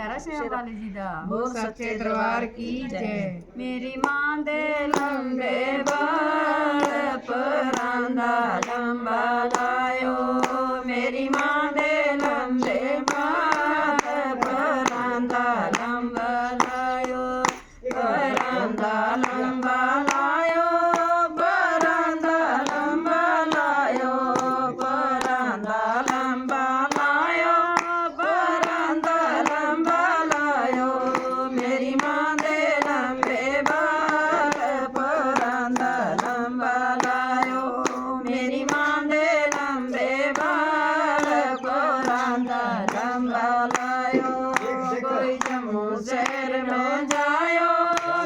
जयकारा शेरा वाली जी दा बोल सच्चे दरबार की जय। मेरी मां दे लंबे बाल परांदा लंबा लायो मेरी मां दे लंबे बाल परांदा लंबा लायो परांदा लंबा लायो परांदा लंबा लायो परांदा लंबा लायो परांदा लंबा लायो मेरी मां दे लंबे बाल परांदा लंबा लायो मेरी मां दे लंबे बाल परांदा लंबा लायो कोई जम्मू शहर में जायो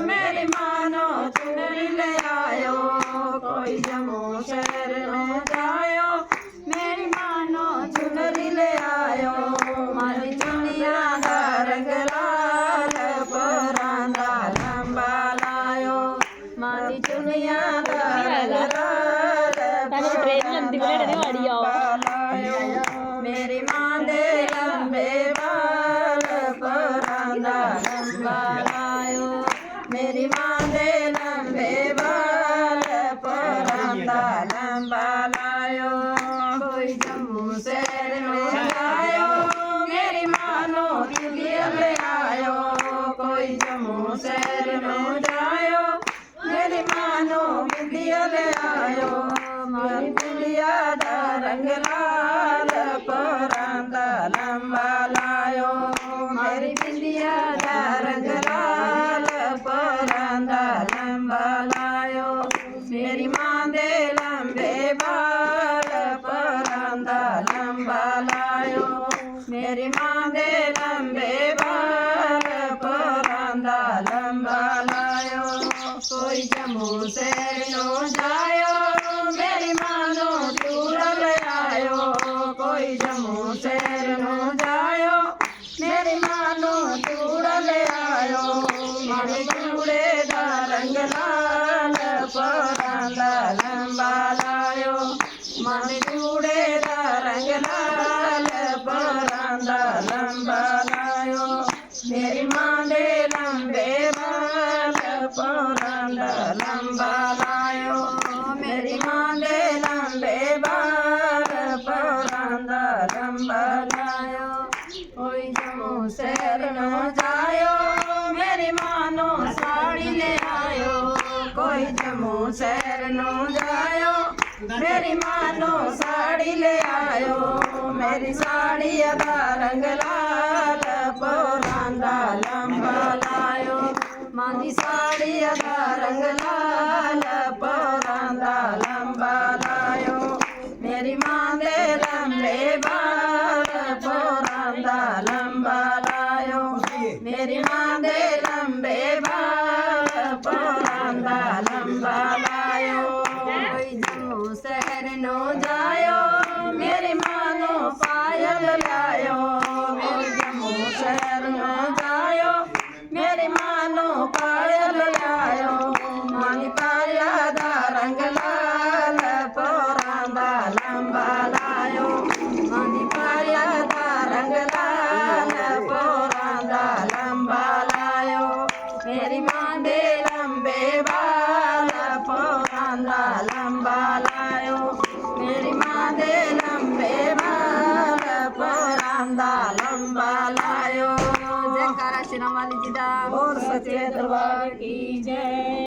मेरी मानो चुनरी ले आयो कोई जम्मू शहर में जायो मेरी मानो चुनरी ले आयो मारी चुनिया दा रंग लाल परांदा लंबा लायो मारी चुनिया दा रंग लाल परांदा लायो मेरी मां दे लंबे बाल परांदा लंबा लायो मेरी मां दे लंबे बाल परांदा लंबा लायो कोई जम्मू शहर में आयो मेरी मानो चुनिया ले आयो कोई जम्मू शहर में जायो मेरी मानो बिंदिया ले आयो मारी बिंदिया दा रंग लाल परांदा लंबा लायो मेरी बिंदिया दा रंग लाल परांदा लंबा लायो मेरी मां दे लंबे बाल परांदा लंबा लायो मेरी मां दे लंबे बाल परांदा लंबा लायो कोई जम्मू शहर नो जायो मेरी मानो चूड़ा ले आयो कोई जम्मू शहर नो जायो मेरी मानो चूड़ा ले आयो मारे चूड़े दा रंग लाल परांदा लंबा लायो मारे चूड़े दा रंग लाल परांदा लंबा लायो मेरी मां दे लंबे बाल परांदा लंबा लायो मेरी मां दे लंबे बाल परांदा लंबा लायो कोई जम्मू शहर न जायो मेरी मानो साड़ी ले आयो कोई जम्मू शहर न जायो मेरी मानो साड़ी ले आयो मेरी साड़ी दा रंग लाल परांदा लंबा लायो मां दी साड़ी दा रंग लाल परांदा लंबा लायो मेरी मां दे लंबे बाल परांदा लंबा लायो मेरी मां दे लंबे बाल परांदा लंबा लायो कोई जम्मू शहर नो जायो मेरी मानो पायल लायो कोई जम्मू शहर नो जायो मेरी मानो पायल लायो मानी पाया दा रंग लाल परांदा लंबा लायो मानी पाया दा रंग लाल परांदा लंबा लायो मेरी मां दे लंबे बाल परांदा लंबा लायो मेरी मां दे लंबे बाल परांदा लंबा लायो जयकारा शेरा वाली जी दा बोल सच्चे दरबार की जय।